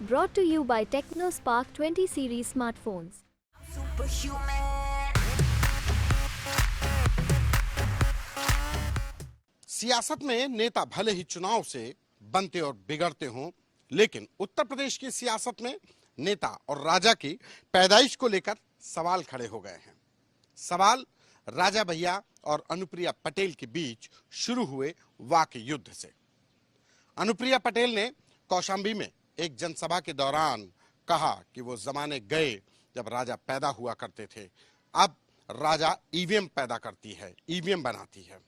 Brought to you by TechnoSpark 20 series smartphones. सियासत में नेता भले ही चुनाव से बनते और बिगड़ते हों, लेकिन उत्तर प्रदेश की सियासत में नेता और राजा की पैदाइश को लेकर सवाल खड़े हो गए हैं। सवाल राजा भैया और अनुप्रिया पटेल के बीच शुरू हुए वाक युद्ध से। अनुप्रिया पटेल ने कौशाम्बी में एक जनसभा के दौरान कहा कि वो जमाने गए जब राजा पैदा हुआ करते थे, अब राजा ईवीएम पैदा करती है, ईवीएम बनाती है।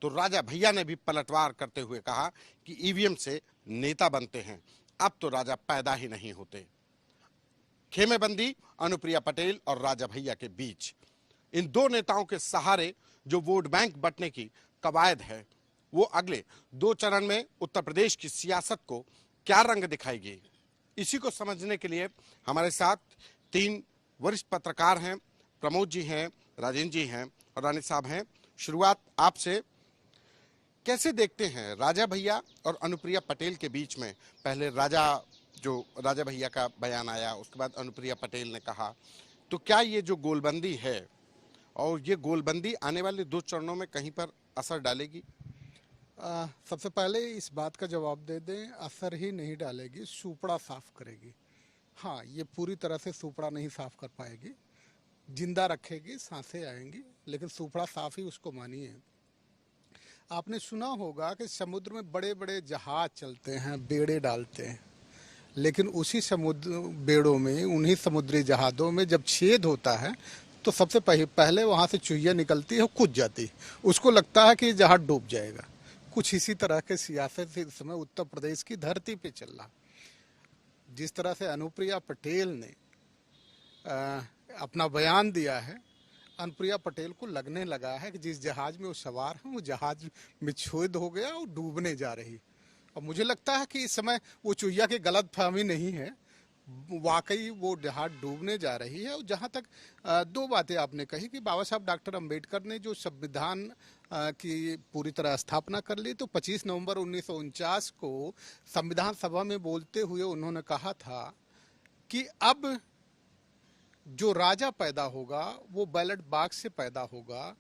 तो राजा भैया ने भी पलटवार करते हुए कहा कि ईवीएम से नेता बनते हैं, अब तो राजा पैदा ही नहीं होते। खेमेबंदी अनुप्रिया पटेल और राजा भैया के बीच इन दो नेताओं के सहारे जो वोट बैंक बंटने की कवायद है, वो अगले 2 चरण में उत्तर प्रदेश की सियासत को क्या रंग दिखाएगी, इसी को समझने के लिए हमारे साथ 3 वरिष्ठ पत्रकार हैं। प्रमोद जी हैं, राजेंद्र जी हैं और रानी साहब हैं। शुरुआत आपसे, कैसे देखते हैं राजा भैया और अनुप्रिया पटेल के बीच में? पहले राजा भैया का बयान आया, उसके बाद अनुप्रिया पटेल ने कहा, तो क्या ये जो गोलबंदी है और ये गोलबंदी आने वाले 2 चरणों में कहीं पर असर डालेगी? सबसे पहले इस बात का जवाब दे दें, असर ही नहीं डालेगी, सूपड़ा साफ करेगी। हाँ, ये पूरी तरह से सूपड़ा नहीं साफ कर पाएगी, जिंदा रखेगी, सांसें आएंगी, लेकिन सूपड़ा साफ ही उसको मानिए। आपने सुना होगा कि समुद्र में बड़े बड़े जहाज चलते हैं, बेड़े डालते हैं, लेकिन उसी समुद्र बेड़ों में, उन्हीं समुद्री जहाज़ों में जब छेद होता है तो सबसे पहले वहाँ से चुहिया निकलती है, कूद जाती है, उसको लगता है कि जहाज डूब जाएगा। कुछ इसी तरह के सियासत इस समय उत्तर प्रदेश की धरती पे चल रहा। जिस तरह से अनुप्रिया पटेल ने अपना बयान दिया है, अनुप्रिया पटेल को लगने लगा है कि जिस जहाज में वो सवार हैं वो जहाज में छेद हो गया और डूबने जा रही। और मुझे लगता है कि इस समय वो चुहिया की गलतफहमी नहीं है, वाकई वो जहाज डूबने जा रही है। और जहाँ तक 2 बातें आपने कही कि बाबा साहब डॉक्टर अंबेडकर ने जो संविधान की पूरी तरह स्थापना कर ली, तो 25 नवंबर 1949 को संविधान सभा में बोलते हुए उन्होंने कहा था कि अब जो राजा पैदा होगा वो बैलेट बॉक्स से पैदा होगा,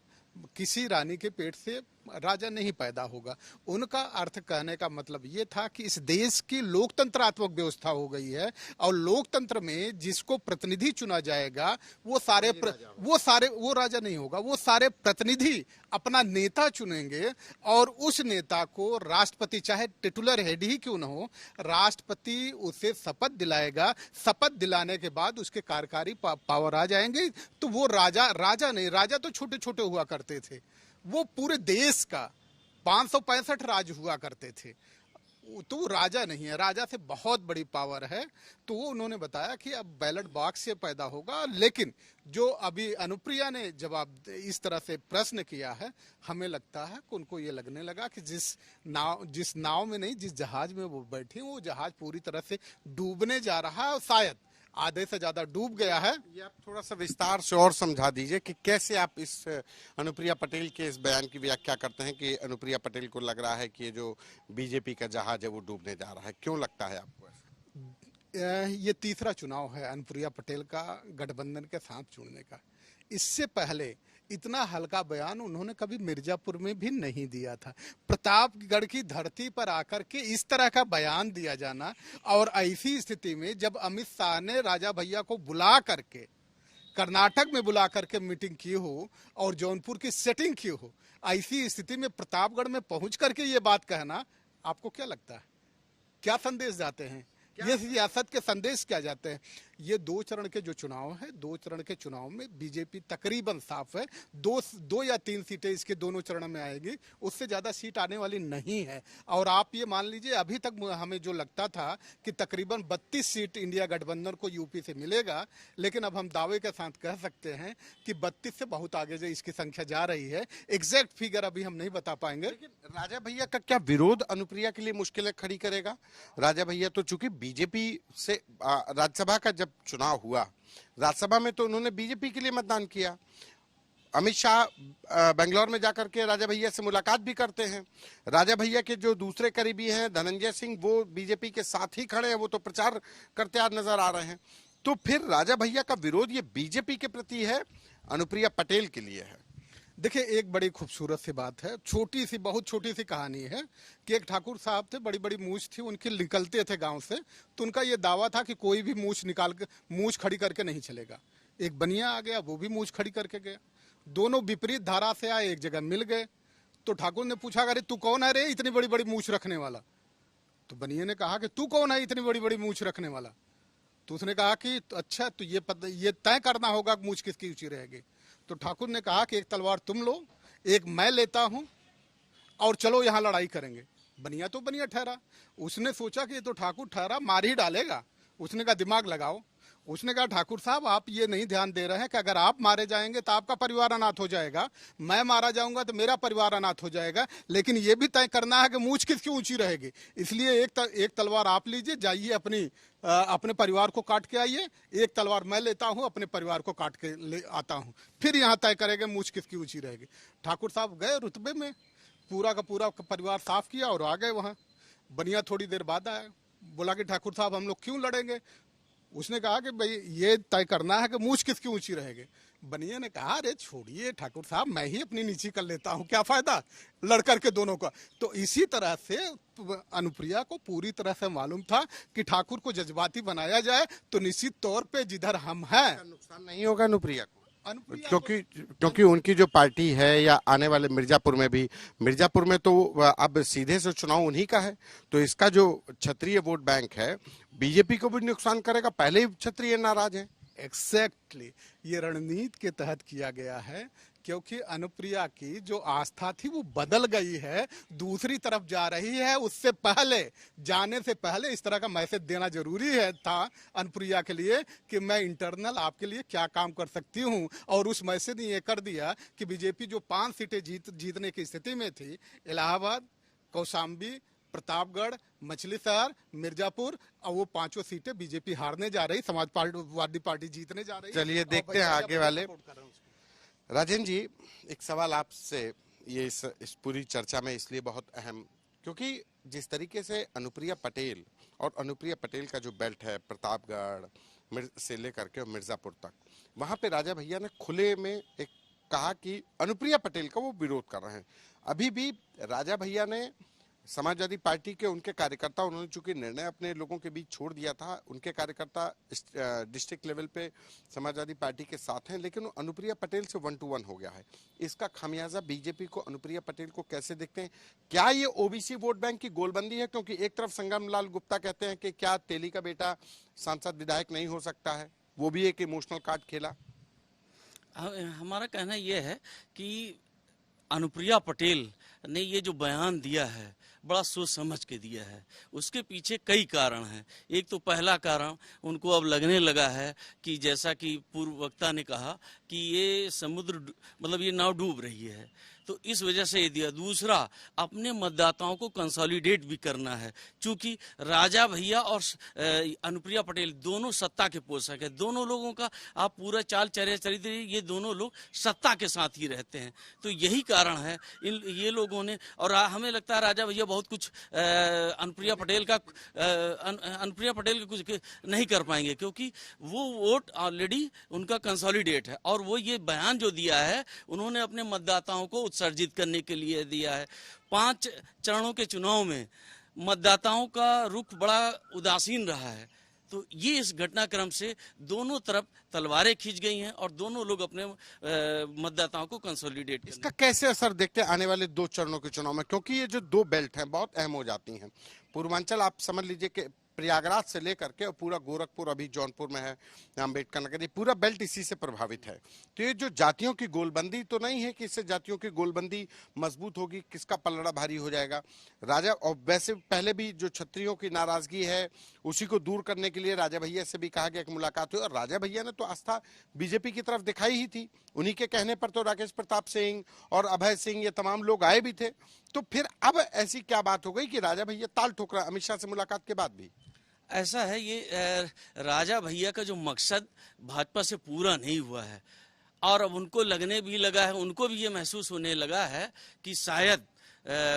किसी रानी के पेट से राजा नहीं पैदा होगा। उनका अर्थ कहने का मतलब ये था कि इस देश की लोकतंत्रात्मक व्यवस्था हो गई है और लोकतंत्र में जिसको प्रतिनिधि चुना जाएगा वो राजा नहीं होगा, वो सारे प्रतिनिधि अपना नेता चुनेंगे और उस नेता को राष्ट्रपति, चाहे टिटुलर हेड ही क्यों न हो, राष्ट्रपति उसे शपथ दिलाएगा। शपथ दिलाने के बाद उसके कार्यकारी पावर आ जाएंगे, तो वो राजा नहीं, राजा तो छोटे छोटे हुआ करते थे, वो पूरे देश का 565 राज्य हुआ करते थे, तो वो राजा नहीं है, राजा से बहुत बड़ी पावर है। तो वो उन्होंने बताया कि अब बैलेट बॉक्स से पैदा होगा। लेकिन जो अभी अनुप्रिया ने जवाब इस तरह से प्रश्न किया है, हमें लगता है कि उनको ये लगने लगा कि जिस नाव में नहीं, जिस जहाज में वो बैठी, वो जहाज पूरी तरह से डूबने जा रहा है और शायद आधे से ज्यादा डूब गया है। ये आप थोड़ा सा विस्तार से और समझा दीजिए कि कैसे आप इस अनुप्रिया पटेल के इस बयान की व्याख्या करते हैं कि अनुप्रिया पटेल को लग रहा है कि ये जो बीजेपी का जहाज है वो डूबने जा रहा है। क्यों लगता है आपको ऐसा? ये तीसरा चुनाव है अनुप्रिया पटेल का गठबंधन के साथ जुड़ने का। इससे पहले इतना हल्का बयान उन्होंने कभी मिर्जापुर में भी नहीं दिया था। प्रतापगढ़ की धरती पर आकर के इस तरह का बयान दिया जाना, और ऐसी स्थिति में जब अमित शाह ने राजा भैया को बुला करके कर्नाटक में बुला करके मीटिंग की हो और जौनपुर की सेटिंग की हो, ऐसी स्थिति में प्रतापगढ़ में पहुंच करके ये बात कहना, आपको क्या लगता है क्या संदेश जाते हैं? ये सियासत के संदेश क्या जाते हैं? ये 2 चरण के जो चुनाव है, 2 चरण के चुनाव में बीजेपी तकरीबन साफ है, 2 या 3 सीटें इसके दोनों चरण में आएगी, उससे ज्यादा सीट आने वाली नहीं है। और आप ये मान लीजिए, अभी तक हमें जो लगता था कि तकरीबन 32 सीट इंडिया गठबंधन को यूपी से मिलेगा, लेकिन अब हम दावे के साथ कह सकते हैं कि 32 से बहुत आगे जो इसकी संख्या जा रही है। एग्जैक्ट फिगर अभी हम नहीं बता पाएंगे। लेकिन राजा भैया का क्या विरोध अनुप्रिया के लिए मुश्किलें खड़ी करेगा? राजा भैया तो चूंकि बीजेपी से राज्यसभा का जब चुनाव हुआ, राज्यसभा में तो उन्होंने बीजेपी के लिए मतदान किया। अमित शाह बेंगलोर में जाकर के राजा भैया से मुलाकात भी करते हैं। राजा भैया के जो दूसरे करीबी हैं धनंजय सिंह, वो बीजेपी के साथ ही खड़े हैं, वो तो प्रचार करते आज नजर आ रहे हैं। तो फिर राजा भैया का विरोध ये बीजेपी के प्रति है, अनुप्रिया पटेल के लिए है। देखिए, एक बड़ी खूबसूरत सी बात है, छोटी सी, बहुत छोटी सी कहानी है कि एक ठाकुर साहब थे, बड़ी बड़ी मूछ थी उनकी, निकलते थे गांव से, तो उनका ये दावा था कि कोई भी मूछ निकाल के, मूछ खड़ी करके नहीं चलेगा। एक बनिया आ गया, वो भी मूछ खड़ी करके गया, दोनों विपरीत धारा से आए, एक जगह मिल गए। तो ठाकुर ने पूछा, अरे तू कौन है रे इतनी बड़ी बड़ी मूछ रखने वाला? तो बनिया ने कहा कि तू कौन है इतनी बड़ी बड़ी मूछ रखने वाला? तो उसने कहा कि अच्छा, तो ये तय करना होगा कि मूछ किसकी ऊंची रहेगी। तो ठाकुर ने कहा कि एक तलवार तुम लो, एक मैं लेता हूं, और चलो यहां लड़ाई करेंगे। बनिया तो बनिया ठहरा, उसने सोचा कि ये तो ठाकुर ठहरा, मार ही डालेगा। उसने कहा दिमाग लगाओ। उसने कहा ठाकुर साहब, आप ये नहीं ध्यान दे रहे हैं कि अगर आप मारे जाएंगे तो आपका परिवार अनाथ हो जाएगा, मैं मारा जाऊंगा तो मेरा परिवार अनाथ हो जाएगा, लेकिन ये भी तय करना है कि मूछ किसकी ऊंची रहेगी। इसलिए एक तलवार आप लीजिए, जाइए अपने परिवार को काट के आइए, एक तलवार मैं लेता हूं, अपने परिवार को काट के ले आता हूं, फिर यहां तय करेंगे मूछ किसकी ऊंची रहेगी। ठाकुर साहब गए रुतबे में, पूरा का पूरा परिवार साफ किया और आ गए वहां। बनिया थोड़ी देर बाद आया, बोला कि ठाकुर साहब हम लोग क्यों लड़ेंगे? उसने कहा कि भाई ये तय करना है कि मूछ किसकी ऊंची रहेगी। बनिया ने कहा, अरे छोड़िए ठाकुर साहब, मैं ही अपनी नीची कर लेता हूं, क्या फायदा लड़ करके दोनों का। तो इसी तरह से अनुप्रिया को पूरी तरह से मालूम था कि ठाकुर को जज्बाती बनाया जाए तो निश्चित तौर पे जिधर हम हैं, नुकसान नहीं होगा अनुप्रिया को, क्योंकि उनकी जो पार्टी है, या आने वाले मिर्जापुर में तो अब सीधे से चुनाव उन्हीं का है, तो इसका जो क्षत्रिय वोट बैंक है बीजेपी को भी नुकसान करेगा। पहले ही क्षत्रिय नाराज है। एग्जैक्टली ये रणनीति के तहत किया गया है, क्योंकि अनुप्रिया की जो आस्था थी वो बदल गई है, दूसरी तरफ जा रही है। उससे पहले, जाने से पहले इस तरह का मैसेज देना जरूरी था अनुप्रिया के लिए कि मैं इंटरनल आपके लिए क्या काम कर सकती हूं। और उस मैसेज ने ये कर दिया कि बीजेपी जो 5 सीटें जीतने की स्थिति में थी, इलाहाबाद, कौशाम्बी, प्रतापगढ़, मछली शहर, मिर्जापुर, और वो 5 सीटें बीजेपी हारने जा रही, समाजवादी पार्टी जीतने जा रही। चलिए देखते हैं आगे वाले। राजेंद्र जी, एक सवाल आपसे, ये इस पूरी चर्चा में इसलिए बहुत अहम, क्योंकि जिस तरीके से अनुप्रिया पटेल का जो बेल्ट है प्रतापगढ़ से लेकर के मिर्जापुर तक, वहां पे राजा भैया ने खुले में एक कहा कि अनुप्रिया पटेल का वो विरोध कर रहे हैं। अभी भी राजा भैया ने समाजवादी पार्टी के उनके कार्यकर्ता, उन्होंने चूंकि निर्णय अपने लोगों के बीच छोड़ दिया था, उनके कार्यकर्ता डिस्ट्रिक्ट लेवल पे समाजवादी पार्टी के साथ हैं, लेकिन अनुप्रिया पटेल से 1 to 1 हो गया है। इसका खामियाजा बीजेपी को, अनुप्रिया पटेल को कैसे देखते हैं? क्या ये ओबीसी वोट बैंक की गोलबंदी है? क्योंकि एक तरफ संगम लाल गुप्ता कहते हैं कि क्या तेली का बेटा सांसद विधायक नहीं हो सकता है, वो भी एक इमोशनल कार्ड खेला। हमारा कहना यह है कि अनुप्रिया पटेल ने ये जो बयान दिया है बड़ा सोच समझ के दिया है। उसके पीछे कई कारण हैं। एक तो पहला कारण, उनको अब लगने लगा है कि जैसा कि पूर्व वक्ता ने कहा कि ये समुद्र, मतलब ये नाव डूब रही है, तो इस वजह से ये दिया। दूसरा, अपने मतदाताओं को कंसोलिडेट भी करना है, क्योंकि राजा भैया और अनुप्रिया पटेल दोनों सत्ता के पोषक है। दोनों लोगों का आप पूरा चाल चरित्र, ये दोनों लोग सत्ता के साथ ही रहते हैं। तो यही कारण है ये लोगों ने, और हमें लगता है राजा भैया बहुत कुछ अनुप्रिया पटेल का कुछ नहीं कर पाएंगे, क्योंकि वो वोट ऑलरेडी उनका कंसोलिडेट है। और वो ये बयान जो दिया है, उन्होंने अपने मतदाताओं को उत्सर्जित करने के लिए दिया है। 5 चरणों के चुनाव में मतदाताओं का रुख बड़ा उदासीन रहा है। तो ये इस घटनाक्रम से दोनों तरफ तलवारें खींच गई हैं और दोनों लोग अपने मतदाताओं को कंसोलिडेट। इसका कैसे असर देखते हैं आने वाले 2 चरणों के चुनाव में? क्योंकि ये जो 2 बेल्ट हैं बहुत अहम हो जाती हैं। पूर्वांचल आप समझ लीजिए कि प्रयागराज से लेकर के, और पूरा गोरखपुर, अभी जौनपुर में है अम्बेडकर नगर, ये पूरा बेल्ट इसी से प्रभावित है। तो ये जो जातियों की गोलबंदी तो नहीं है कि इससे जातियों की गोलबंदी मजबूत होगी, किसका पलड़ा भारी हो जाएगा। राजा, और वैसे पहले भी जो क्षत्रियों की नाराजगी है उसी को दूर करने के लिए राजा भैया से भी कहा गया कि मुलाकात हुई, और राजा भैया ने तो आस्था बीजेपी की तरफ दिखाई ही थी। उन्हीं के कहने पर तो राकेश प्रताप सिंह और अभय सिंह, ये तमाम लोग आए भी थे। तो फिर अब ऐसी क्या बात हो गई कि राजा भैया ताल ठोक रहा अमित शाह से मुलाकात के बाद भी? ऐसा है, ये राजा भैया का जो मकसद भाजपा से पूरा नहीं हुआ है। और अब उनको लगने भी लगा है, उनको भी ये महसूस होने लगा है कि शायद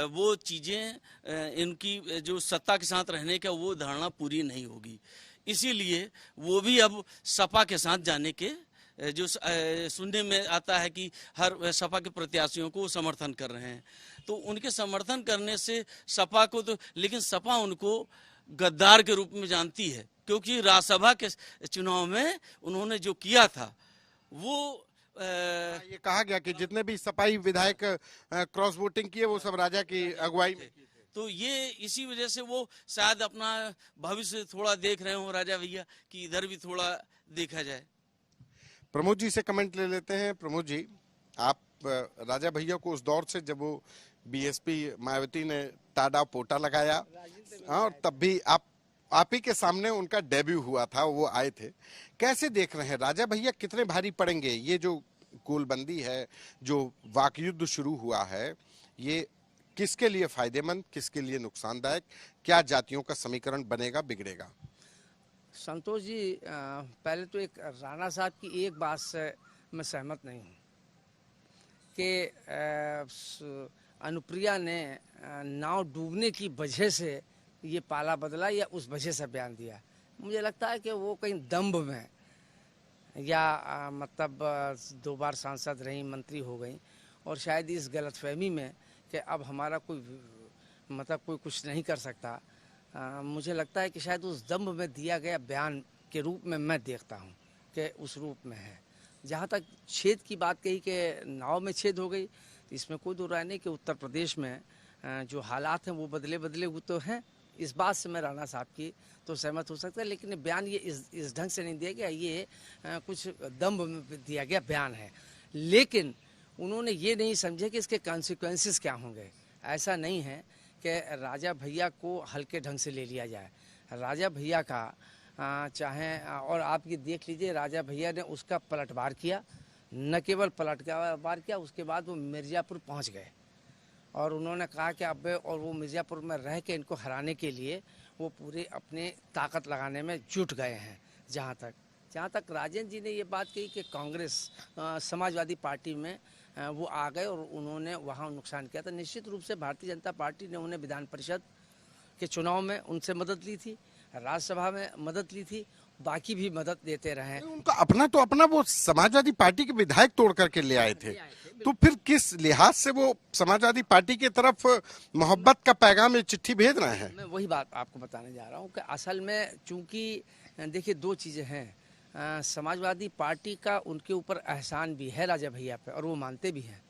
वो चीज़ें इनकी जो सत्ता के साथ रहने का वो धारणा पूरी नहीं होगी, इसीलिए वो भी अब सपा के साथ जाने के जो सुनने में आता है कि हर सपा के प्रत्याशियों को समर्थन कर रहे हैं। तो उनके समर्थन करने से सपा को तो, लेकिन सपा उनको गद्दार के रूप में जानती है, क्योंकि राज्यसभा के चुनाव में उन्होंने जो किया था वो ये कहा गया कि जितने भी सपाई विधायक क्रॉस वोटिंग किए वो सब राजा की अगुवाई में किए थे। तो ये इसी वजह से वो शायद अपना भविष्य थोड़ा देख रहे हो राजा भैया कि इधर भी थोड़ा देखा जाए। प्रमोद जी से कमेंट ले लेते हैं। प्रमोद जी, आप राजा भैया को उस दौर से जब वो बीएसपी मायावती ने टाडा पोटा लगाया, और तब भी आप ही के सामने उनका डेब्यू हुआ था, वो आए थे, कैसे देख रहे हैं राजा भैया कितने भारी पड़ेंगे? ये जो गोलबंदी है, जो वाकयुद्ध शुरू हुआ है, ये किसके लिए फायदेमंद, किसके लिए नुकसानदायक, क्या जातियों का समीकरण बनेगा, बिगड़ेगा? संतोष जी, पहले तो एक राणा साहब की एक बात से मैं सहमत नहीं हूँ कि अनुप्रिया ने नाव डूबने की वजह से ये पाला बदला या उस वजह से बयान दिया। मुझे लगता है कि वो कहीं दंभ में या मतलब 2 बार सांसद रही, मंत्री हो गई, और शायद इस गलतफहमी में कि अब हमारा कोई मतलब कोई कुछ नहीं कर सकता, मुझे लगता है कि शायद उस दंभ में दिया गया बयान के रूप में मैं देखता हूँ कि उस रूप में है। जहाँ तक छेद की बात कही कि नाव में छेद हो गई, तो इसमें कोई दो राय नहीं कि उत्तर प्रदेश में जो हालात हैं वो बदले हुए तो हैं। इस बात से मैं राणा साहब की तो सहमत हो सकता है, लेकिन बयान ये इस ढंग से नहीं दिया गया, ये कुछ दंभ में दिया गया बयान है। लेकिन उन्होंने ये नहीं समझे कि इसके कॉन्सिक्वेंसेस क्या होंगे। ऐसा नहीं है कि राजा भैया को हल्के ढंग से ले लिया जाए। राजा भैया का चाहे, और आप ये देख लीजिए, राजा भैया ने उसका पलटवार किया, न केवल पलटवार किया, उसके बाद वो मिर्ज़ापुर पहुंच गए और उन्होंने कहा कि अब, और वो मिर्ज़ापुर में रह के इनको हराने के लिए वो पूरे अपने ताकत लगाने में जुट गए हैं। जहाँ तक राजेंद्र जी ने ये बात कही कि कांग्रेस समाजवादी पार्टी में वो आ गए और उन्होंने वहाँ नुकसान किया, तो निश्चित रूप से भारतीय जनता पार्टी ने उन्हें विधान परिषद के चुनाव में उनसे मदद ली थी, राज्यसभा में मदद ली थी, बाकी भी मदद देते रहे। उनका अपना वो समाजवादी पार्टी के विधायक तोड़ करके ले आए थे, तो फिर किस लिहाज से वो समाजवादी पार्टी की तरफ मोहब्बत का पैगाम, चिट्ठी भेज रहे हैं? मैं वही बात आपको बताने जा रहा हूँ कि असल में चूंकि देखिए 2 चीज़ें हैं। समाजवादी पार्टी का उनके ऊपर एहसान भी है राजा भैया पे, और वो मानते भी हैं।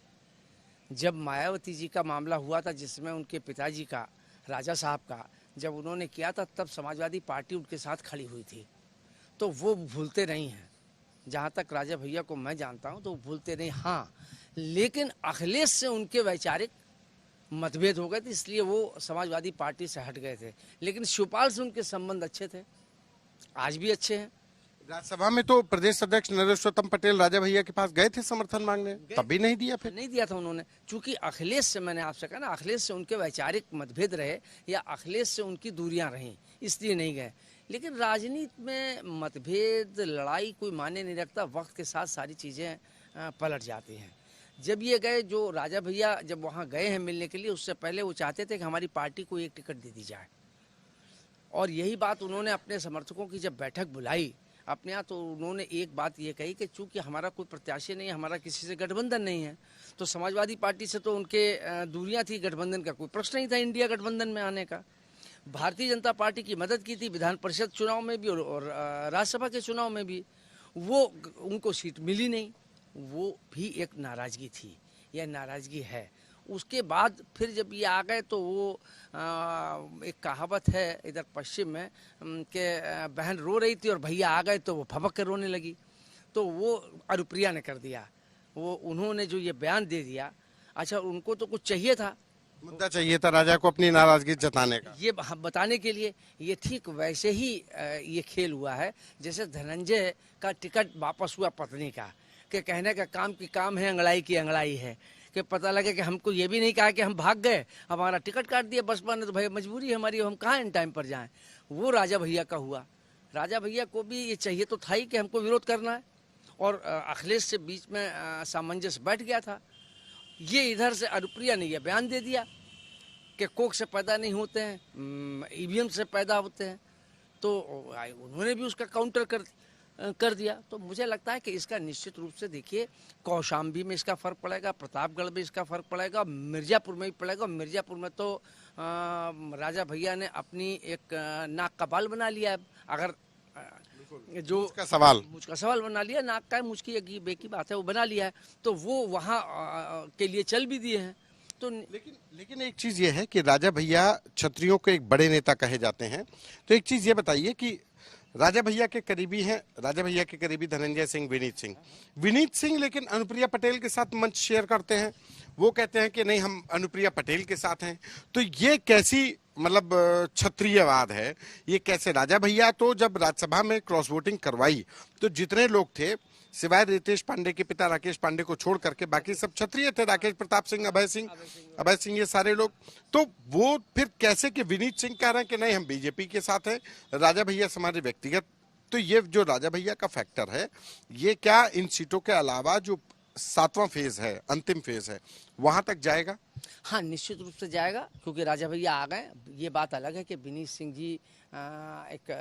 जब मायावती जी का मामला हुआ था, जिसमें उनके पिताजी का, राजा साहब का, जब उन्होंने किया था, तब समाजवादी पार्टी उनके साथ खड़ी हुई थी, तो वो भूलते नहीं हैं। जहाँ तक राजा भैया को मैं जानता हूँ तो वो भूलते नहीं। हाँ, लेकिन अखिलेश से उनके वैचारिक मतभेद हो गए थे, इसलिए वो समाजवादी पार्टी से हट गए थे। लेकिन शिवपाल से उनके संबंध अच्छे थे, आज भी अच्छे हैं। राज्यसभा में तो प्रदेश अध्यक्ष नरेशोत्तम पटेल राजा भैया के पास गए थे समर्थन मांगने, तब भी नहीं दिया। फिर नहीं दिया था उन्होंने, चूंकि अखिलेश से, मैंने आपसे कहा ना, अखिलेश से उनके वैचारिक मतभेद रहे या अखिलेश से उनकी दूरियां रहीं, इसलिए नहीं गए। लेकिन राजनीति में मतभेद, लड़ाई कोई मायने नहीं रखता, वक्त के साथ सारी चीज़ें पलट जाती हैं। जब ये गए, जो राजा भैया जब वहाँ गए हैं मिलने के लिए, उससे पहले वो चाहते थे कि हमारी पार्टी को एक टिकट दे दी जाए, और यही बात उन्होंने अपने समर्थकों की जब बैठक बुलाई अपने यहाँ, तो उन्होंने एक बात ये कही कि चूंकि हमारा कोई प्रत्याशी नहीं है, हमारा किसी से गठबंधन नहीं है, तो समाजवादी पार्टी से तो उनके दूरियां थी, गठबंधन का कोई प्रश्न नहीं था इंडिया गठबंधन में आने का। भारतीय जनता पार्टी की मदद की थी विधान परिषद चुनाव में भी और राज्यसभा के चुनाव में भी, वो उनको सीट मिली नहीं, वो भी एक नाराज़गी थी, यह नाराज़गी है। उसके बाद फिर जब ये आ गए तो वो एक कहावत है इधर पश्चिम में कि बहन रो रही थी और भैया आ गए तो वो फपक कर रोने लगी, तो वो अनुप्रिया ने कर दिया। वो उन्होंने जो ये बयान दे दिया, अच्छा उनको तो कुछ चाहिए था, मुद्दा चाहिए था राजा को अपनी नाराजगी जताने का, ये बताने के लिए। ये ठीक वैसे ही ये खेल हुआ है जैसे धनंजय का टिकट वापस हुआ पत्नी का, कि कहने का काम की काम है, अंगड़ाई की अंगड़ाई है, कि पता लगे कि हमको ये भी नहीं कहा कि हम भाग गए, हमारा टिकट काट दिया बसपा ने, तो भाई मजबूरी है हमारी, हम कहाँ इन टाइम पर जाएं। वो राजा भैया का हुआ। राजा भैया को भी ये चाहिए तो था ही कि हमको विरोध करना है, और अखिलेश से बीच में सामंजस्य बैठ गया था। ये इधर से अनुप्रिया ने यह बयान दे दिया कि कोख से पैदा नहीं होते हैं, ईवीएम से पैदा होते हैं, तो उन्होंने भी उसका काउंटर कर दिया। तो मुझे लगता है कि इसका निश्चित रूप से देखिए कौशाम्बी में इसका फ़र्क पड़ेगा, प्रतापगढ़ में इसका फ़र्क पड़ेगा, मिर्ज़ापुर में भी पड़ेगा। मिर्ज़ापुर में तो राजा भैया ने अपनी एक नाक का बाल बना लिया है। अगर जो मुझका सवाल बना लिया, नाक का मुझकी एक बेकी बात है, वो बना लिया है, तो वो वहाँ के लिए चल भी दिए हैं। तो लेकिन एक चीज ये है कि राजा भैया क्षत्रियों के एक बड़े नेता कहे जाते हैं, तो एक चीज ये बताइए कि राजा भैया के करीबी हैं, राजा भैया के करीबी धनंजय सिंह, विनीत सिंह लेकिन अनुप्रिया पटेल के साथ मंच शेयर करते हैं। वो कहते हैं कि नहीं, हम अनुप्रिया पटेल के साथ हैं। तो ये कैसी मतलब क्षत्रियवाद है, ये कैसे? राजा भैया तो जब राज्यसभा में क्रॉस वोटिंग करवाई तो जितने लोग थे सिवाय रितेश पांडे के पिता राकेश पांडे को छोड़ करके बाकी सब क्षत्रिय थे, राकेश प्रताप सिंह, अभय सिंह ये सारे लोग। तो वो फिर कैसे कि विनीत सिंह कह रहे हैं कि नहीं, हम बीजेपी के साथ हैं, राजा भैया से हमारे व्यक्तिगत। तो ये जो राजा भैया का फैक्टर है, ये क्या इन सीटों के अलावा जो 7वां फेज है, अंतिम फेज है, वहां तक जाएगा? हाँ, निश्चित रूप से जाएगा, क्योंकि राजा भैया आ गए। ये बात अलग है कि विनीत सिंह जी एक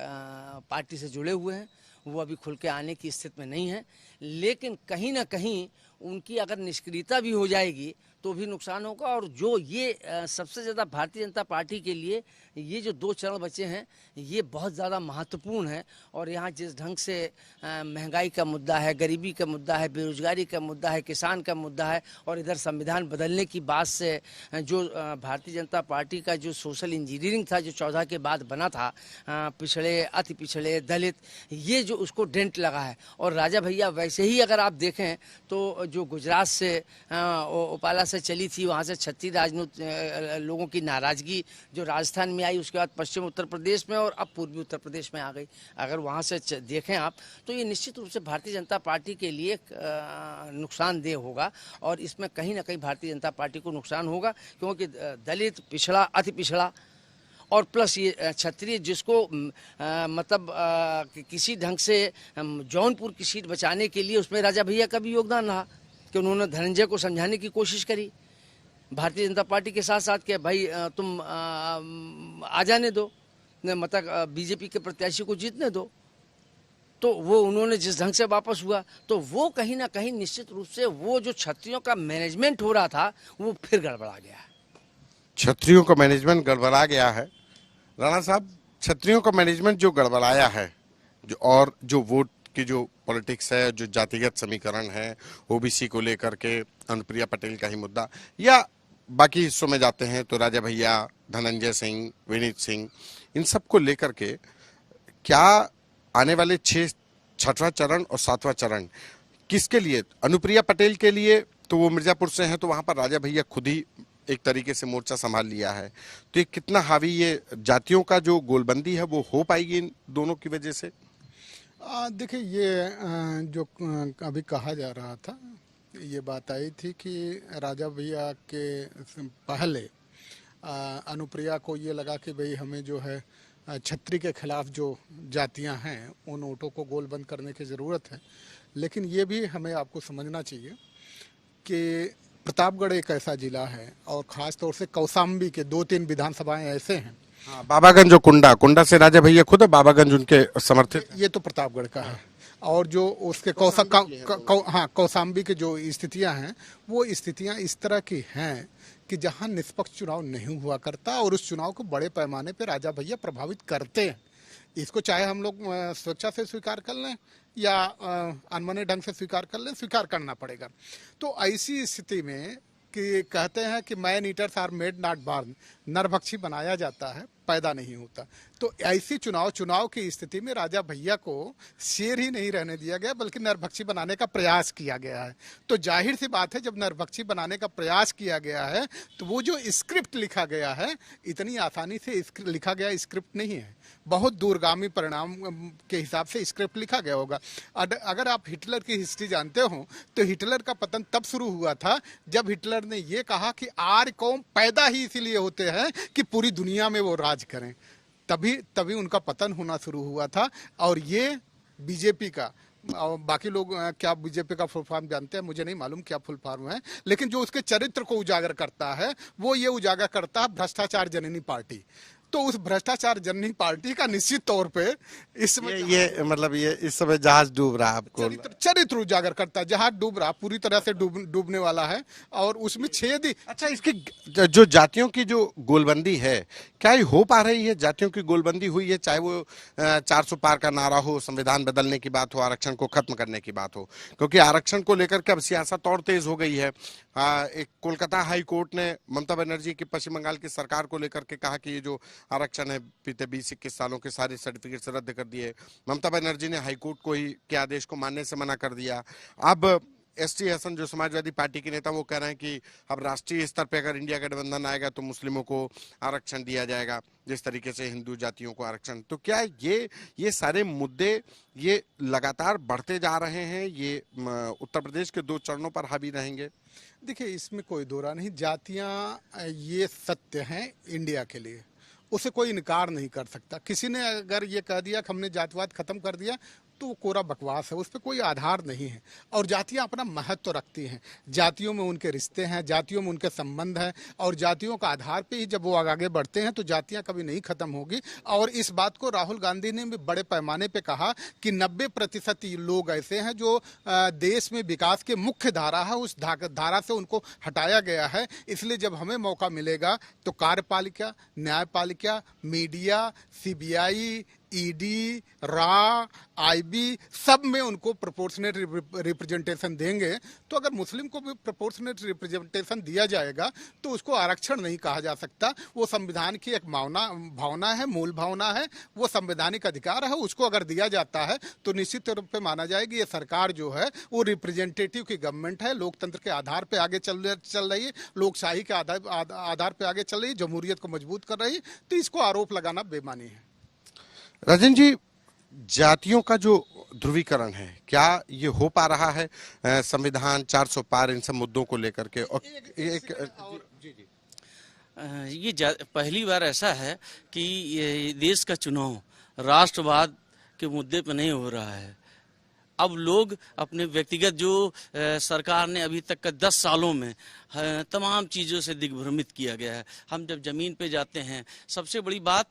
पार्टी से जुड़े हुए हैं, वो अभी खुल के आने की स्थिति में नहीं है, लेकिन कहीं ना कहीं उनकी अगर निष्क्रियता भी हो जाएगी तो भी नुकसान होगा। और जो ये सबसे ज़्यादा भारतीय जनता पार्टी के लिए ये जो 2 चरण बचे हैं, ये बहुत ज़्यादा महत्वपूर्ण है। और यहाँ जिस ढंग से महंगाई का मुद्दा है, गरीबी का मुद्दा है, बेरोजगारी का मुद्दा है, किसान का मुद्दा है, और इधर संविधान बदलने की बात से जो भारतीय जनता पार्टी का जो सोशल इंजीनियरिंग था, जो 14 के बाद बना था, पिछड़े, अति पिछड़े, दलित, ये जो उसको डेंट लगा है। और राजा भैया वैसे ही अगर आप देखें तो जो गुजरात से ओपाला से चली थी, वहाँ से छत्तीस लोगों की नाराजगी जो राजस्थान में आई, उसके बाद पश्चिम उत्तर प्रदेश में, और अब पूर्वी उत्तर प्रदेश में आ गई। अगर वहाँ से देखें आप तो ये निश्चित रूप से भारतीय जनता पार्टी के लिए नुकसानदेह होगा। और इसमें कहीं ना कहीं भारतीय जनता पार्टी को नुकसान होगा, क्योंकि दलित, पिछड़ा, अति पिछड़ा और प्लस ये क्षत्रिय, जिसको मतलब किसी ढंग से जौनपुर की सीट बचाने के लिए उसमें राजा भैया का भी योगदान रहा कि उन्होंने धनंजय को समझाने की कोशिश करी भारतीय जनता पार्टी के साथ साथ कि भाई तुम आ जाने दो, मतलब बीजेपी के प्रत्याशी को जीतने दो। तो वो उन्होंने जिस ढंग से वापस हुआ, तो वो कहीं ना कहीं निश्चित रूप से वो जो क्षत्रियों का मैनेजमेंट हो रहा था वो फिर गड़बड़ा गया है। क्षत्रियों का मैनेजमेंट गड़बड़ा गया है। राणा साहब, क्षत्रियों का मैनेजमेंट जो गड़बड़ाया है, जो वोट की जो पॉलिटिक्स है, जो जातिगत समीकरण है, ओबीसी को लेकर के अनुप्रिया पटेल का ही मुद्दा, या बाकी हिस्सों में जाते हैं तो राजा भैया, धनंजय सिंह, विनीत सिंह, इन सब को लेकर के क्या आने वाले 6वां चरण और 7वां चरण किसके लिए? अनुप्रिया पटेल के लिए तो वो मिर्जापुर से हैं, तो वहां पर राजा भैया खुद ही एक तरीके से मोर्चा संभाल लिया है। तो ये कितना हावी, ये जातियों का जो गोलबंदी है वो हो पाएगी इन दोनों की वजह से? देखिए, ये जो अभी कहा जा रहा था, ये बात आई थी कि राजा भैया के पहले अनुप्रिया को ये लगा कि भाई हमें जो है छत्री के खिलाफ जो जातियां हैं उन वोटों को गोलबंद करने की ज़रूरत है। लेकिन ये भी हमें आपको समझना चाहिए कि प्रतापगढ़ एक ऐसा जिला है, और ख़ास तौर से कौशाम्बी के 2-3 विधानसभाएं ऐसे हैं। हाँ, बाबागंज और कुंडा से राजा भैया खुद है, बाबागंज उनके समर्थित। ये तो प्रतापगढ़ का है। और जो उसके कौशाम्बी की जो स्थितियां हैं, वो स्थितियां इस तरह की हैं कि जहां निष्पक्ष चुनाव नहीं हुआ करता, और उस चुनाव को बड़े पैमाने पे राजा भैया प्रभावित करते हैं। इसको चाहे हम लोग स्वेच्छा से स्वीकार कर लें या अनमने ढंग से स्वीकार कर लें, स्वीकार करना पड़ेगा। तो ऐसी स्थिति में कि कहते हैं कि man eaters are made not born, नरभक्षी बनाया जाता है, पैदा नहीं होता। तो ऐसी चुनाव की स्थिति में राजा भैया को शेर ही नहीं रहने दिया गया, बल्कि नरभक्षी बनाने का प्रयास किया गया है। तो जाहिर सी बात है, जब नरभक्षी बनाने का प्रयास किया गया है तो वो जो स्क्रिप्ट लिखा गया है, इतनी आसानी से लिखा गया स्क्रिप्ट नहीं है, बहुत दूरगामी परिणाम के हिसाब से स्क्रिप्ट लिखा गया होगा। अगर आप हिटलर की हिस्ट्री जानते हो तो हिटलर का पतन तब शुरू हुआ था जब हिटलर ने ये कहा कि आर्य कौम पैदा ही इसीलिए होते हैं कि पूरी दुनिया में वो राज करें। तभी उनका पतन होना शुरू हुआ था। और ये बीजेपी का और बाकी लोग क्या बीजेपी का फुल फॉर्म जानते हैं, मुझे नहीं मालूम क्या फुल फॉर्म है, लेकिन जो उसके चरित्र को उजागर करता है वो ये उजागर करता है भ्रष्टाचार जननी पार्टी। तो उस भ्रष्टाचार जननी पार्टी का निश्चित तौर पे इस समय ये मतलब ये इस समय जहाज डूब रहा है आपको। चरित्र उजागर करता है। जहाज डूब रहा, पूरी तरह से डूबने वाला है और उसमें छेद ही। अच्छा, इसकी जो जातियों की जो गोलबंदी है, क्या ये हो पा रही है? जातियों की गोलबंदी हुई है, चाहे वो 400 पार का नारा हो, संविधान बदलने की बात हो, आरक्षण को खत्म करने की बात हो, क्योंकि आरक्षण को लेकर के अब सियासत और तेज हो गई है। एक कोलकाता हाई कोर्ट ने ममता बनर्जी की पश्चिम बंगाल की सरकार को लेकर के कहा कि ये जो आरक्षण है बीते 20-21 सालों के सारे सर्टिफिकेट रद्द कर दिए। ममता बनर्जी ने हाईकोर्ट को ही के आदेश को मानने से मना कर दिया। अब एसटी हसन जो समाजवादी पार्टी के नेता वो कह रहे हैं कि अब राष्ट्रीय स्तर पे अगर इंडिया गठबंधन आएगा तो मुस्लिमों को आरक्षण दिया जाएगा जिस तरीके से हिंदू जातियों को आरक्षण। तो क्या ये सारे मुद्दे ये लगातार बढ़ते जा रहे हैं, ये उत्तर प्रदेश के 2 चरणों पर हावी रहेंगे? देखिए, इसमें कोई दो राय नहीं, जातियां ये सत्य हैं इंडिया के लिए, उसे कोई इनकार नहीं कर सकता। किसी ने अगर ये कह दिया कि हमने जातिवाद खत्म कर दिया तो वो कोरा बकवास है, उस पर कोई आधार नहीं है। और जातियां अपना महत्व रखती हैं, जातियों में उनके रिश्ते हैं, जातियों में उनके संबंध हैं, और जातियों का आधार पे ही जब वो आगे बढ़ते हैं तो जातियां कभी नहीं खत्म होगी। और इस बात को राहुल गांधी ने भी बड़े पैमाने पे कहा कि 90% लोग ऐसे हैं जो देश में विकास के मुख्य धारा है, उस धारा से उनको हटाया गया है। इसलिए जब हमें मौका मिलेगा तो कार्यपालिका, न्यायपालिका, मीडिया, सीबीआई, ईडी, रा, आईबी, सब में उनको प्रोपोर्शनेट रिप्रेजेंटेशन देंगे। तो अगर मुस्लिम को भी प्रोपोर्शनेट रिप्रेजेंटेशन दिया जाएगा तो उसको आरक्षण नहीं कहा जा सकता। वो संविधान की एक भावना है, मूल भावना है, वो संवैधानिक अधिकार है। उसको अगर दिया जाता है तो निश्चित रूप पे माना जाएगा ये सरकार जो है वो रिप्रेजेंटेटिव की गवर्नमेंट है, लोकतंत्र के आधार पर आगे चल रही है, लोकशाही के आधार पर आगे चल रही है, जमहूरियत को मजबूत कर रही है। तो इसको आरोप लगाना बेमानी है। राजन जी, जातियों का जो ध्रुवीकरण है, क्या ये हो पा रहा है संविधान, 400 पार, इन सब मुद्दों को लेकर के? और ये पहली बार ऐसा है कि ये देश का चुनाव राष्ट्रवाद के मुद्दे पर नहीं हो रहा है। अब लोग अपने व्यक्तिगत जो सरकार ने अभी तक का 10 सालों में तमाम चीज़ों से दिग्भ्रमित किया गया है। हम जब ज़मीन पे जाते हैं, सबसे बड़ी बात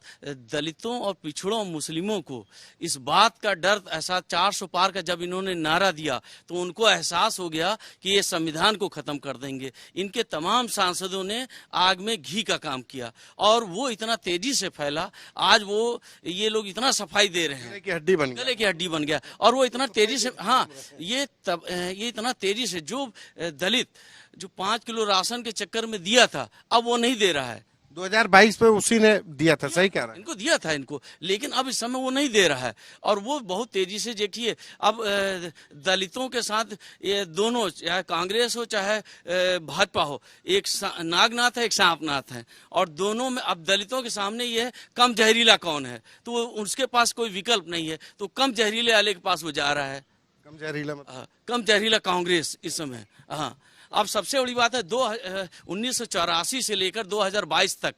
दलितों और पिछड़ों मुस्लिमों को इस बात का डर, ऐसा 400 पार का जब इन्होंने नारा दिया तो उनको एहसास हो गया कि ये संविधान को ख़त्म कर देंगे। इनके तमाम सांसदों ने आग में घी का काम किया और वो इतना तेज़ी से फैला, आज वो ये लोग इतना सफाई दे रहे हैं, गले की हड्डी बन गया, गले की हड्डी बन गया। और वो इतना तेज़ी से, हाँ, ये इतना तेज़ी से जो दलित जो 5 किलो राशन के चक्कर में दिया था, अब वो नहीं दे रहा है। 2022 में उसी ने दिया था, सही कह रहा है, इनको दिया था इनको, लेकिन अब इस समय वो नहीं दे रहा है। और वो बहुत तेजी से देखिए, अब दलितों के साथ ये दोनों, चाहे कांग्रेस हो चाहे भाजपा हो, एक नागनाथ है, एक सांपनाथ है, और दोनों में अब दलितों के सामने ये है कम जहरीला कौन है, तो उसके पास कोई विकल्प नहीं है, तो कम जहरीले वाले के पास वो जा रहा है। कम जहरीला मतलब? कम जहरीला कांग्रेस इस समय। हाँ, अब सबसे बड़ी बात है 1984 से लेकर 2022 तक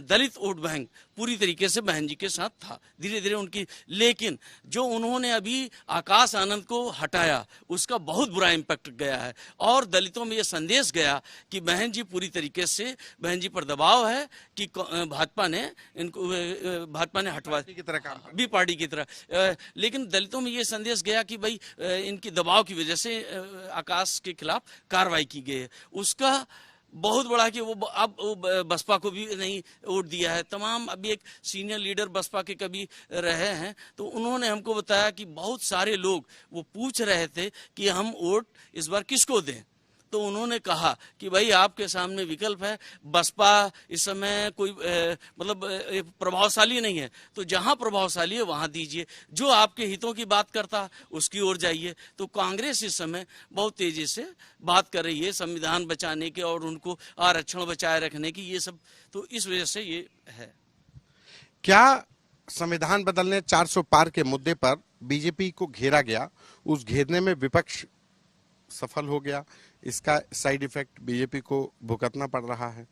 दलित वोट बैंक पूरी तरीके से बहन जी के साथ था, धीरे धीरे उनकी, लेकिन जो उन्होंने अभी आकाश आनंद को हटाया उसका बहुत बुरा इम्पैक्ट गया है। और दलितों में ये संदेश गया कि बहन जी पूरी तरीके से, बहन जी पर दबाव है कि भाजपा ने हटवा की तरह काम भी पार्टी की तरह, लेकिन दलितों में ये संदेश गया कि भाई इनकी दबाव की वजह से आकाश के खिलाफ कार्रवाई की गई है। उसका बहुत बड़ा कि वो अब बसपा को भी नहीं वोट दिया है। तमाम अभी एक सीनियर लीडर बसपा के कभी रहे हैं तो उन्होंने हमको बताया कि बहुत सारे लोग वो पूछ रहे थे कि हम वोट इस बार किसको दें, तो उन्होंने कहा कि भाई आपके सामने विकल्प है, बसपा इस समय कोई मतलब प्रभावशाली नहीं है, तो जहां प्रभावशाली है वहां दीजिए, जो आपके हितों की बात करता उसकी ओर जाइए। तो कांग्रेस इस समय बहुत तेजी से बात कर रही है संविधान बचाने के और उनको आरक्षण बचाए रखने की, ये सब, तो इस वजह से ये है। क्या संविधान बदलने 400 पार के मुद्दे पर बीजेपी को घेरा गया, उस घेरने में विपक्ष सफल हो गया, इसका साइड इफेक्ट बीजेपी को भुगतना पड़ रहा है?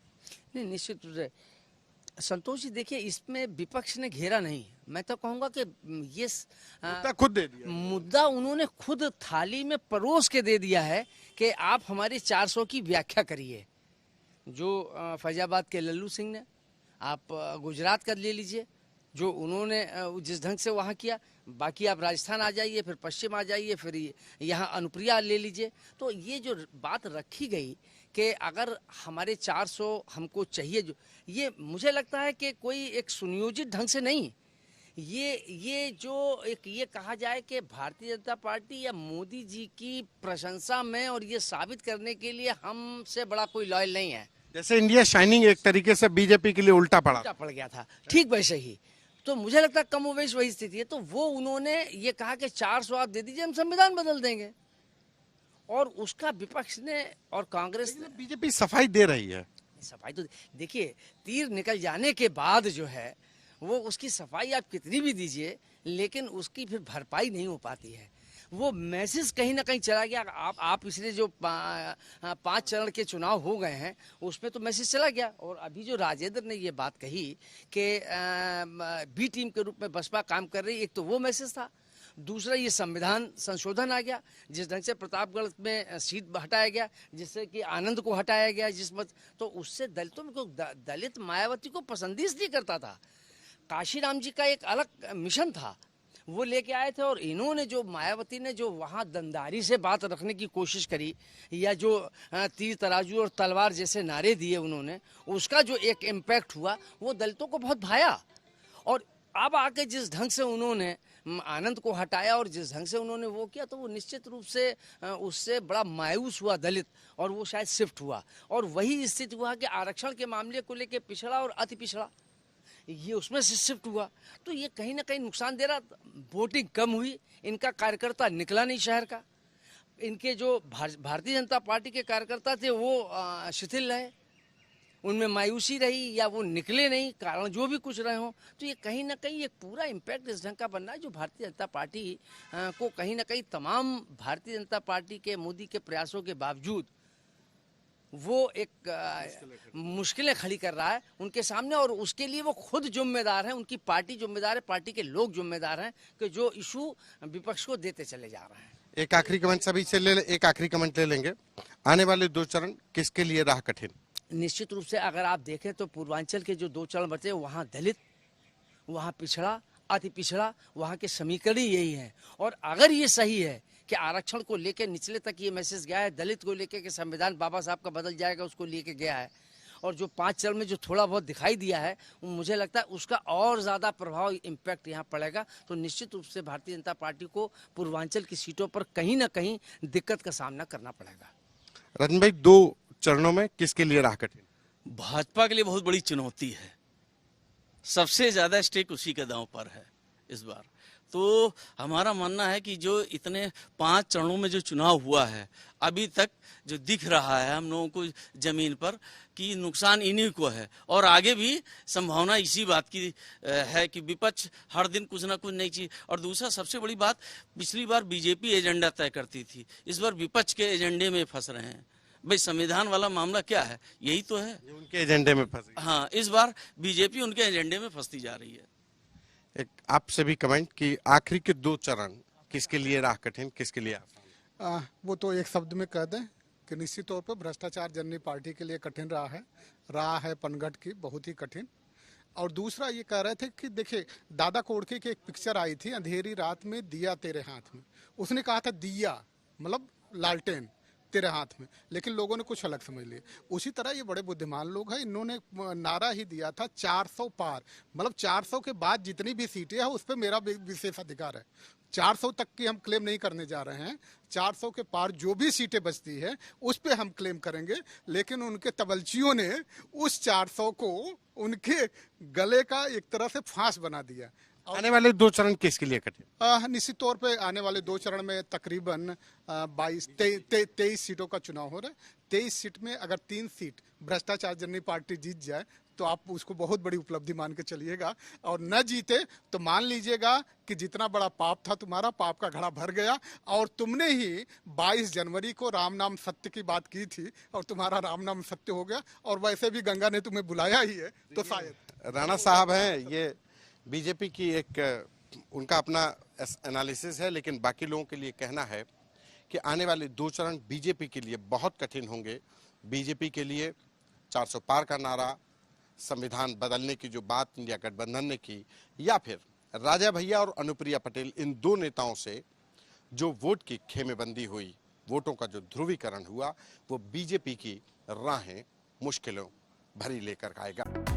नहीं, निश्चित रूप से संतोष जी देखिए, इसमें विपक्ष ने घेरा नहीं, मैं तो कहूंगा कि ये मुद्दा खुद दे दिया। मुद्दा उन्होंने खुद थाली में परोस के दे दिया है कि आप हमारी 400 की व्याख्या करिए। जो फैजाबाद के लल्लू सिंह ने, आप गुजरात का ले लीजिए, जो उन्होंने जिस ढंग से वहाँ किया, बाकी आप राजस्थान आ जाइए, फिर पश्चिम आ जाइए, फिर यहाँ अनुप्रिया ले लीजिए। तो ये जो बात रखी गई कि अगर हमारे 400 हमको चाहिए, जो ये मुझे लगता है कि कोई एक सुनियोजित ढंग से नहीं, ये जो एक ये कहा जाए कि भारतीय जनता पार्टी या मोदी जी की प्रशंसा में और ये साबित करने के लिए हमसे बड़ा कोई लॉयल नहीं है। जैसे इंडिया शाइनिंग एक तरीके से बीजेपी के लिए उल्टा पड़ गया था, ठीक वैसे ही। तो मुझे लगता है कमोवेश वही स्थिति है। तो वो उन्होंने ये कहा कि 400 आप दे दीजिए, हम संविधान बदल देंगे, और उसका विपक्ष ने और कांग्रेस ने, बीजेपी सफाई दे रही है। सफाई तो देखिए, तीर निकल जाने के बाद जो है वो उसकी सफाई आप कितनी भी दीजिए, लेकिन उसकी फिर भरपाई नहीं हो पाती है। वो मैसेज कहीं ना कहीं चला गया। आप पिछले जो 5 चरण के चुनाव हो गए हैं उसमें तो मैसेज चला गया। और अभी जो राजेंद्र ने ये बात कही कि बी टीम के रूप में बसपा काम कर रही, एक तो वो मैसेज था। दूसरा, ये संविधान संशोधन आ गया, जिस ढंग से प्रतापगढ़ में सीट हटाया गया, जिससे कि आनंद को हटाया गया, तो उससे दलितों में दलित मायावती को पसंद ही नहीं करता था। काशीराम जी का एक अलग मिशन था, वो लेके आए थे। और इन्होंने जो मायावती ने जो वहाँ दमदारी से बात रखने की कोशिश करी, या जो तीर तराजू और तलवार जैसे नारे दिए उन्होंने, उसका जो एक इम्पैक्ट हुआ वो दलितों को बहुत भाया। और अब आके जिस ढंग से उन्होंने आनंद को हटाया और जिस ढंग से उन्होंने वो किया, तो वो निश्चित रूप से उससे बड़ा मायूस हुआ दलित, और वो शायद शिफ्ट हुआ। और वही स्थिति हुआ कि आरक्षण के मामले को लेके पिछड़ा और अति पिछड़ा, ये उसमें से शिफ्ट हुआ। तो ये कहीं ना कहीं नुकसान दे रहा। वोटिंग कम हुई, इनका कार्यकर्ता निकला नहीं शहर का, इनके जो भारतीय जनता पार्टी के कार्यकर्ता थे वो शिथिल रहे, उनमें मायूसी रही, या वो निकले नहीं, कारण जो भी कुछ रहे हों। तो ये कहीं ना कहीं एक पूरा इम्पैक्ट इस ढंग का बन रहा है, जो भारतीय जनता पार्टी को कहीं ना कहीं तमाम भारतीय जनता पार्टी के मोदी के प्रयासों के बावजूद वो एक मुश्किलें खड़ी कर रहा है उनके सामने। और उसके लिए वो खुद जिम्मेदार हैं, उनकी पार्टी जिम्मेदार है, पार्टी के लोग जिम्मेदार हैं कि जो इशू विपक्ष को देते चले जा रहे हैं। एक आखिरी कमेंट सभी से एक आखिरी कमेंट ले लेंगे। आने वाले 2 चरण किसके लिए राह कठिन? निश्चित रूप से अगर आप देखें तो पूर्वांचल के जो 2 चरण बचे, वहाँ दलित, वहाँ पिछड़ा, अति पिछड़ा, वहाँ के समीकरण यही है। और अगर ये सही है कि आरक्षण को लेकर निचले तक ये मैसेज गया है, दलित को लेकर कि संविधान बाबा साहब का बदल जाएगा, उसको लेके गया है, और जो 5 चरण में जो थोड़ा बहुत दिखाई दिया है, मुझे लगता है उसका और ज़्यादा प्रभाव इम्पैक्ट यहाँ पड़ेगा। तो निश्चित रूप से भारतीय जनता पार्टी को पूर्वांचल की सीटों पर कहीं ना कहीं दिक्कत का सामना करना पड़ेगा। रतन भाई, 2 चरणों में किसके लिए राह कठिन? भाजपा के लिए बहुत बड़ी चुनौती है, सबसे ज्यादा स्टेक उसी के दांव पर है इस बार। तो हमारा मानना है कि जो इतने 5 चरणों में जो चुनाव हुआ है, अभी तक जो दिख रहा है हम लोगों को जमीन पर, कि नुकसान इन्हीं को है। और आगे भी संभावना इसी बात की है कि विपक्ष हर दिन कुछ ना कुछ नई चीज। और दूसरा सबसे बड़ी बात, पिछली बार बीजेपी एजेंडा तय करती थी, इस बार विपक्ष के एजेंडे में फंस रहे हैं। भाई संविधान वाला मामला क्या है, यही तो है, उनके एजेंडे में फंस गई। हाँ, इस बार बीजेपी उनके एजेंडे में फंसती जा रही है। एक आपसे भी कमेंट कि आखिरी के 2 चरण किसके लिए राह कठिन, किसके लिए आसान? वो तो एक शब्द में कह दें कि निश्चित तौर पर भ्रष्टाचार जननी पार्टी के लिए कठिन राह है पनघट की, बहुत ही कठिन। और दूसरा ये कह रहे थे कि देखिए, दादा कोड़के की एक पिक्चर आई थी, अंधेरी रात में दिया तेरे हाथ में। उसने कहा था दिया मतलब लालटेन तेरे हाथ में, लेकिन लोगों ने कुछ अलग समझ लिया। उसी तरह ये बड़े बुद्धिमान लोग हैं, इन्होंने नारा ही दिया था 400 पार, मतलब 400 के बाद जितनी भी सीटें हैं उस पर मेरा विशेष अधिकार है। 400 तक की हम क्लेम नहीं करने जा रहे हैं, 400 के पार जो भी सीटें बचती है उस पे हम क्लेम करेंगे। लेकिन उनके तबलचियों ने उस 400 को उनके गले का एक तरह से फांस बना दिया। आने वाले 2 चरण किसके लिए कठिन? निश्चित तौर पे आने वाले 2 चरण में तकरीबन 23 सीटों का चुनाव हो रहा है। 23 सीट में अगर 3 सीट भ्रष्टाचार जननी पार्टी जीत जाए तो आप उसको बहुत बड़ी उपलब्धि मान के चलिएगा, और न जीते तो मान लीजिएगा कि जितना बड़ा पाप था तुम्हारा, पाप का घड़ा भर गया। और तुमने ही 22 जनवरी को राम नाम सत्य की बात की थी और तुम्हारा राम नाम सत्य हो गया, और वैसे भी गंगा ने तुम्हें बुलाया ही है, तो शायद राणा साहब हैं, ये बीजेपी की एक उनका अपना एनालिसिस है, लेकिन बाकी लोगों के लिए कहना है कि आने वाले 2 चरण बीजेपी के लिए बहुत कठिन होंगे। बीजेपी के लिए 400 पार का नारा, संविधान बदलने की जो बात इंडिया गठबंधन ने की, या फिर राजा भैया और अनुप्रिया पटेल, इन 2 नेताओं से जो वोट की खेमेबंदी हुई, वोटों का जो ध्रुवीकरण हुआ, वो बीजेपी की राहें मुश्किलों भरी लेकर आएगा।